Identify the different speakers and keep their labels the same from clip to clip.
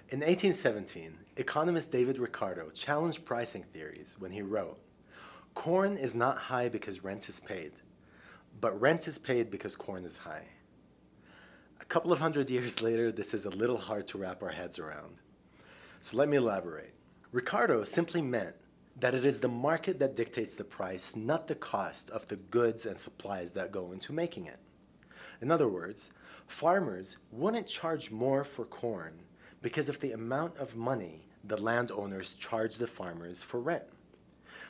Speaker 1: In 1817, economist David Ricardo challenged pricing theories when he wrote, "Corn is not high because rent is paid, but rent is paid because corn is high." A couple of hundred years later, this is a little hard to wrap our heads around. So let me elaborate. Ricardo simply meant that it is the market that dictates the price, not the cost of the goods and supplies that go into making it. In other words, farmers wouldn't charge more for corn because of the amount of money the landowners charge the farmers for rent.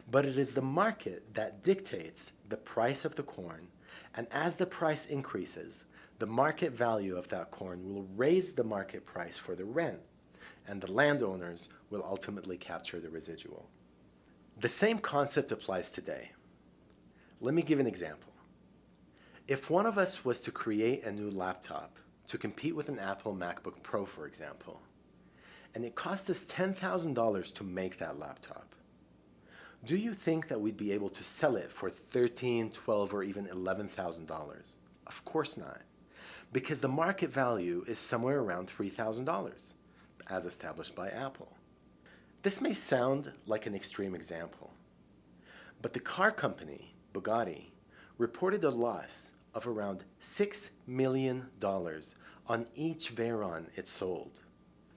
Speaker 1: But it is the market that dictates the price of the corn, and as the price increases, the market value of that corn will raise the market price for the rent, and the landowners will ultimately capture the residual. The same concept applies today. Let me give an example. If one of us was to create a new laptop to compete with an Apple MacBook Pro, for example, and it cost us $10,000 to make that laptop, do you think that we'd be able to sell it for $13,000, $12,000, or even $11,000? Of course not, because the market value is somewhere around $3,000, as established by Apple. This may sound like an extreme example, but the car company, Bugatti, reported a loss of around $6 million on each Veyron it sold.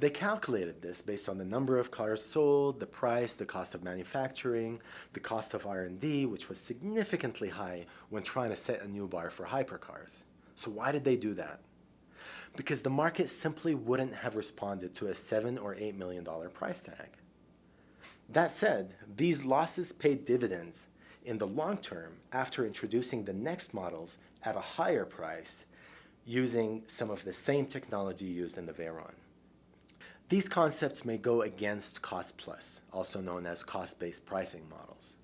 Speaker 1: They calculated this based on the number of cars sold, the price, the cost of manufacturing, the cost of R&D, which was significantly high when trying to set a new bar for hypercars. So why did they do that? Because the market simply wouldn't have responded to a $7 or $8 million price tag. That said, these losses paid dividends in the long term after introducing the next models at a higher price using some of the same technology used in the Veyron. These concepts may go against cost plus, also known as cost-based pricing models.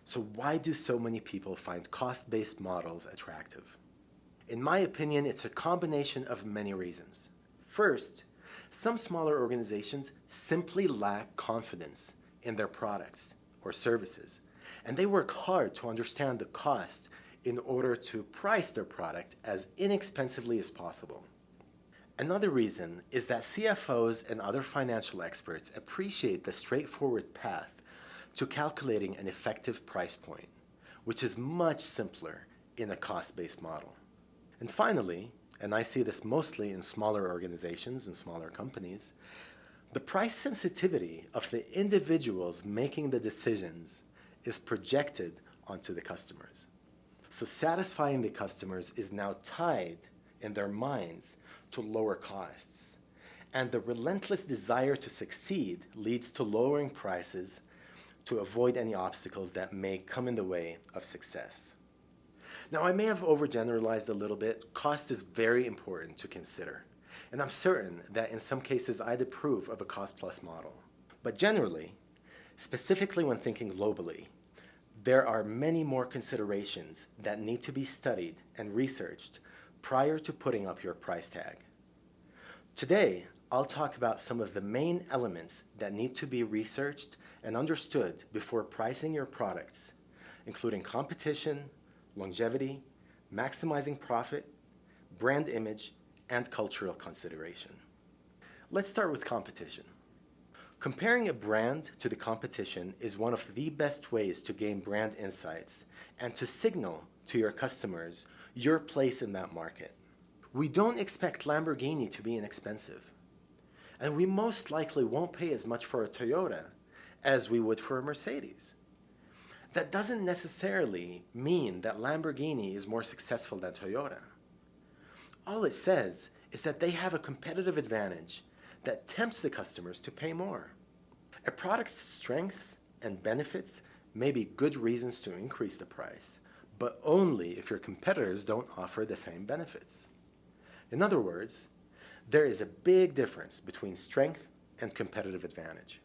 Speaker 1: So why do so many people find cost-based models attractive? In my opinion, it's a combination of many reasons. First, some smaller organizations simply lack confidence in their products or services, and they work hard to understand the cost in order to price their product as inexpensively as possible. Another reason is that CFOs and other financial experts appreciate the straightforward path to calculating an effective price point, which is much simpler in a cost-based model. And finally, and I see this mostly in smaller organizations and smaller companies, the price sensitivity of the individuals making the decisions is projected onto the customers. So satisfying the customers is now tied in their minds to lower costs. And the relentless desire to succeed leads to lowering prices to avoid any obstacles that may come in the way of success. Now, I may have overgeneralized a little bit. Cost is very important to consider. And I'm certain that in some cases I'd approve of a cost-plus model. But generally, specifically when thinking globally, there are many more considerations that need to be studied and researched prior to putting up your price tag. Today, I'll talk about some of the main elements that need to be researched and understood before pricing your products, including competition, longevity, maximizing profit, brand image, and cultural consideration. Let's start with competition. Comparing a brand to the competition is one of the best ways to gain brand insights and to signal to your customers your place in that market. We don't expect Lamborghini to be inexpensive, and we most likely won't pay as much for a Toyota as we would for a Mercedes. That doesn't necessarily mean that Lamborghini is more successful than Toyota. All it says is that they have a competitive advantage that tempts the customers to pay more. A product's strengths and benefits may be good reasons to increase the price, but only if your competitors don't offer the same benefits. In other words, there is a big difference between strength and competitive advantage.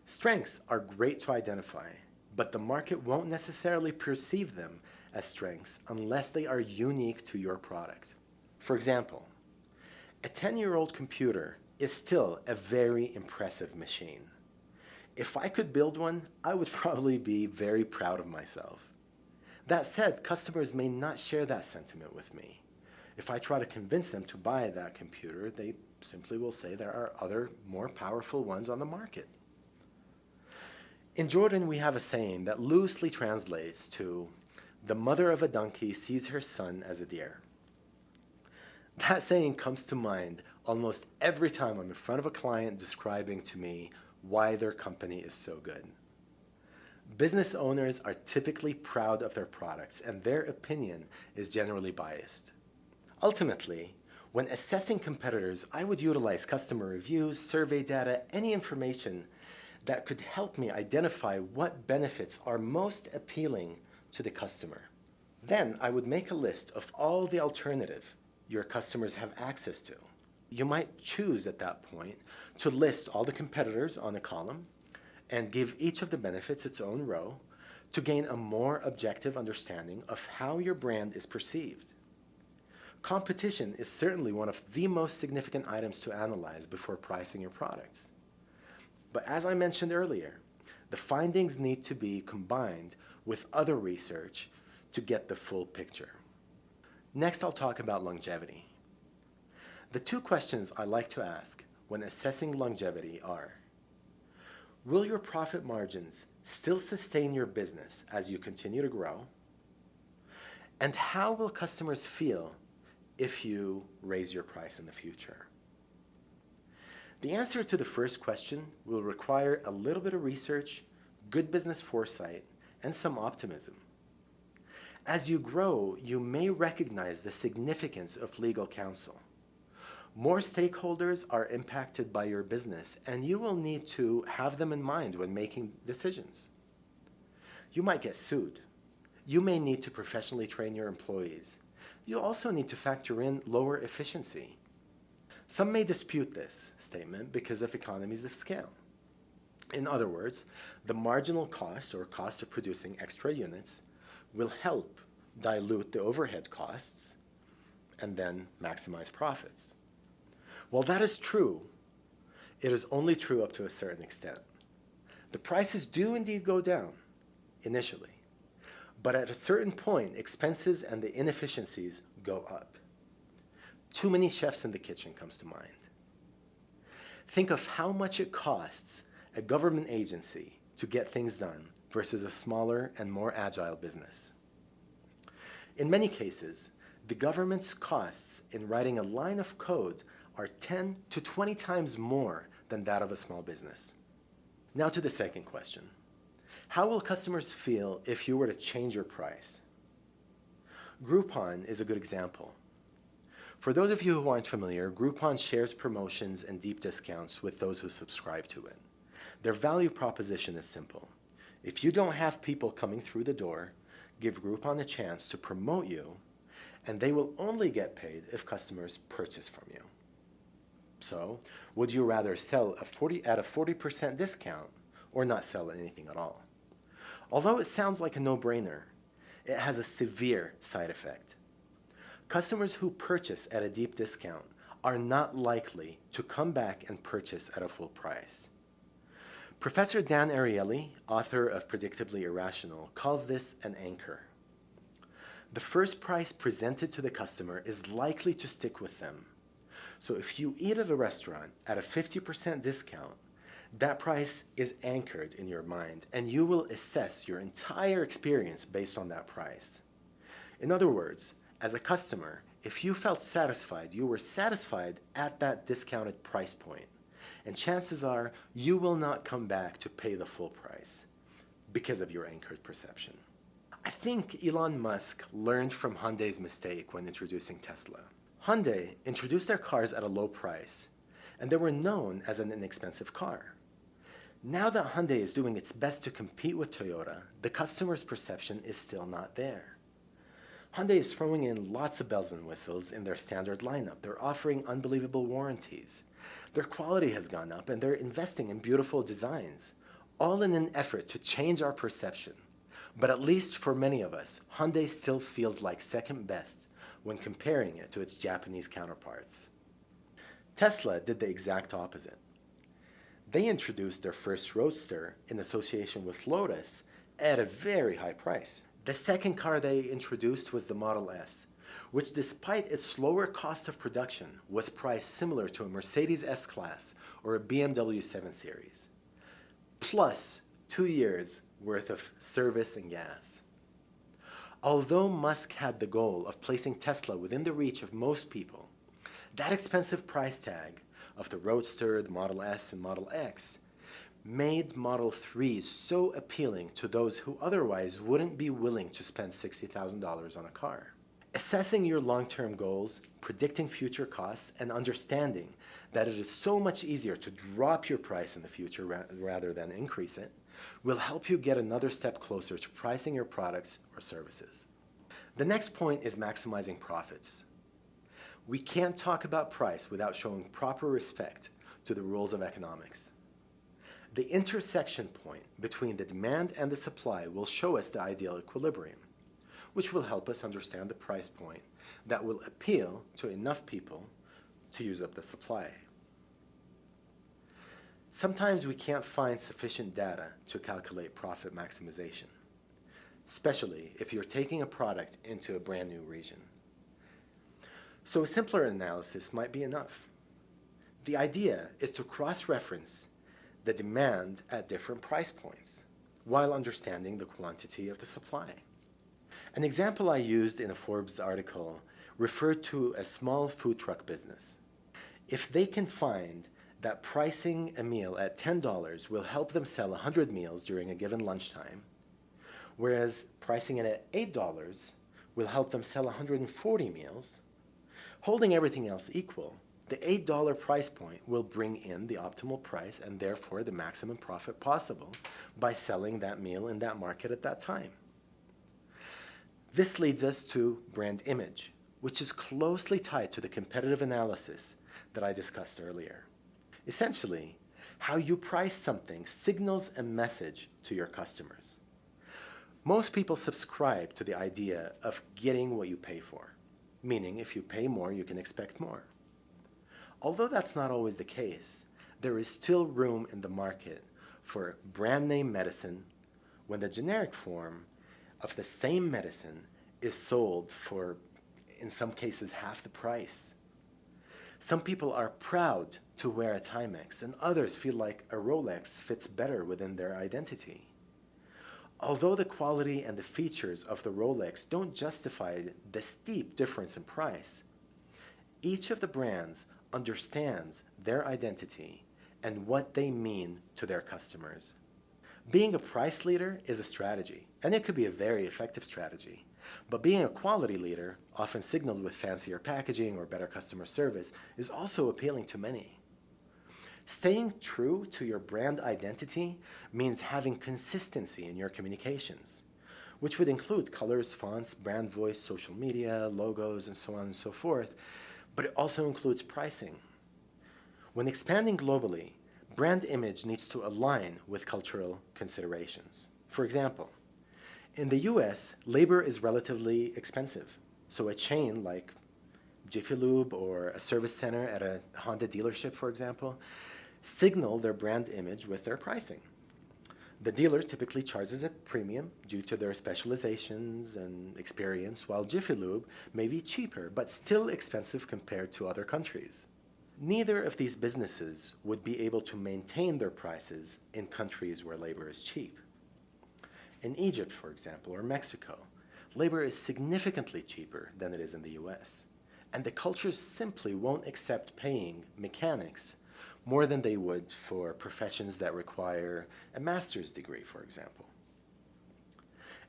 Speaker 1: Strengths are great to identify, but the market won't necessarily perceive them as strengths unless they are unique to your product. For example, a 10-year-old computer is still a very impressive machine. If I could build one, I would probably be very proud of myself. That said, customers may not share that sentiment with me. If I try to convince them to buy that computer, they simply will say there are other more powerful ones on the market. In Jordan, we have a saying that loosely translates to, "The mother of a donkey sees her son as a deer." That saying comes to mind almost every time I'm in front of a client describing to me why their company is so good. Business owners are typically proud of their products, and their opinion is generally biased. Ultimately, when assessing competitors, I would utilize customer reviews, survey data, any information that could help me identify what benefits are most appealing to the customer. Then I would make a list of all the alternatives your customers have access to. You might choose at that point to list all the competitors on a column and give each of the benefits its own row to gain a more objective understanding of how your brand is perceived. Competition is certainly one of the most significant items to analyze before pricing your products. But as I mentioned earlier, the findings need to be combined with other research to get the full picture. Next, I'll talk about longevity. The two questions I like to ask when assessing longevity are, will your profit margins still sustain your business as you continue to grow? And how will customers feel if you raise your price in the future? The answer to the first question will require a little bit of research, good business foresight, and some optimism. As you grow, you may recognize the significance of legal counsel. More stakeholders are impacted by your business, and you will need to have them in mind when making decisions. You might get sued. You may need to professionally train your employees. You'll also need to factor in lower efficiency. Some may dispute this statement because of economies of scale. In other words, the marginal cost or cost of producing extra units will help dilute the overhead costs and then maximize profits. While that is true, it is only true up to a certain extent. The prices do indeed go down initially, but at a certain point, expenses and the inefficiencies go up. Too many chefs in the kitchen comes to mind. Think of how much it costs a government agency to get things done versus a smaller and more agile business. In many cases, the government's costs in writing a line of code are 10 to 20 times more than that of a small business. Now to the second question. How will customers feel if you were to change your price? Groupon is a good example. For those of you who aren't familiar, Groupon shares promotions and deep discounts with those who subscribe to it. Their value proposition is simple. If you don't have people coming through the door, give Groupon a chance to promote you, and they will only get paid if customers purchase from you. So, would you rather sell at a 40% discount or not sell anything at all? Although it sounds like a no-brainer, it has a severe side effect. Customers who purchase at a deep discount are not likely to come back and purchase at a full price. Professor Dan Ariely, author of Predictably Irrational, calls this an anchor. The first price presented to the customer is likely to stick with them. So if you eat at a restaurant at a 50% discount, that price is anchored in your mind, and you will assess your entire experience based on that price. In other words, as a customer, if you felt satisfied, you were satisfied at that discounted price point. And chances are you will not come back to pay the full price because of your anchored perception. I think Elon Musk learned from Hyundai's mistake when introducing Tesla. Hyundai introduced their cars at a low price, and they were known as an inexpensive car. Now that Hyundai is doing its best to compete with Toyota, the customer's perception is still not there. Hyundai is throwing in lots of bells and whistles in their standard lineup. They're offering unbelievable warranties. Their quality has gone up, and they're investing in beautiful designs, all in an effort to change our perception. But at least for many of us, Hyundai still feels like second best when comparing it to its Japanese counterparts. Tesla did the exact opposite. They introduced their first Roadster in association with Lotus at a very high price. The second car they introduced was the Model S, which despite its lower cost of production was priced similar to a Mercedes S-Class or a BMW 7 Series, plus 2 years worth of service and gas. Although Musk had the goal of placing Tesla within the reach of most people, that expensive price tag of the Roadster, the Model S, and Model X made Model 3s so appealing to those who otherwise wouldn't be willing to spend $60,000 on a car. Assessing your long-term goals, predicting future costs, and understanding that it is so much easier to drop your price in the future rather than increase it will help you get another step closer to pricing your products or services. The next point is maximizing profits. We can't talk about price without showing proper respect to the rules of economics. The intersection point between the demand and the supply will show us the ideal equilibrium, which will help us understand the price point that will appeal to enough people to use up the supply. Sometimes we can't find sufficient data to calculate profit maximization, especially if you're taking a product into a brand new region. So a simpler analysis might be enough. The idea is to cross-reference the demand at different price points while understanding the quantity of the supply. An example I used in a Forbes article referred to a small food truck business. If they can find that pricing a meal at $10 will help them sell 100 meals during a given lunchtime, whereas pricing it at $8 will help them sell 140 meals, holding everything else equal, the $8 price point will bring in the optimal price and therefore the maximum profit possible by selling that meal in that market at that time. This leads us to brand image, which is closely tied to the competitive analysis that I discussed earlier. Essentially, how you price something signals a message to your customers. Most people subscribe to the idea of getting what you pay for, meaning if you pay more, you can expect more. Although that's not always the case, there is still room in the market for brand name medicine when the generic form of the same medicine is sold for, in some cases, half the price. Some people are proud to wear a Timex, and others feel like a Rolex fits better within their identity. Although the quality and the features of the Rolex don't justify the steep difference in price, each of the brands understands their identity and what they mean to their customers. Being a price leader is a strategy, and it could be a very effective strategy. But being a quality leader, often signaled with fancier packaging or better customer service, is also appealing to many. Staying true to your brand identity means having consistency in your communications, which would include colors, fonts, brand voice, social media, logos, and so on and so forth, but it also includes pricing. When expanding globally, brand image needs to align with cultural considerations. For example, in the US, labor is relatively expensive, so a chain like Jiffy Lube or a service center at a Honda dealership, for example, signal their brand image with their pricing. The dealer typically charges a premium due to their specializations and experience, while Jiffy Lube may be cheaper, but still expensive compared to other countries. Neither of these businesses would be able to maintain their prices in countries where labor is cheap. In Egypt, for example, or Mexico, labor is significantly cheaper than it is in the US, and the cultures simply won't accept paying mechanics more than they would for professions that require a master's degree, for example.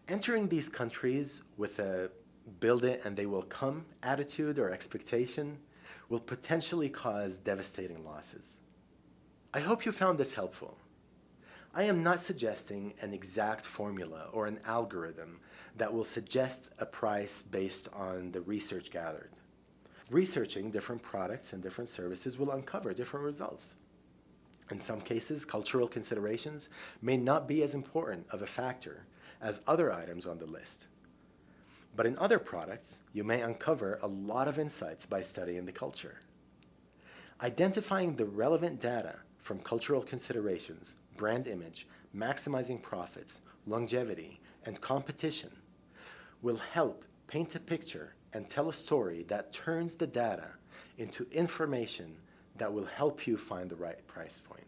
Speaker 1: Entering these countries with a build it and they will come attitude or expectation will potentially cause devastating losses. I hope you found this helpful. I am not suggesting an exact formula or an algorithm that will suggest a price based on the research gathered. Researching different products and different services will uncover different results. In some cases, cultural considerations may not be as important of a factor as other items on the list. But in other products, you may uncover a lot of insights by studying the culture. Identifying the relevant data from cultural considerations, brand image, maximizing profits, longevity, and competition will help paint a picture and tell a story that turns the data into information that will help you find the right price point.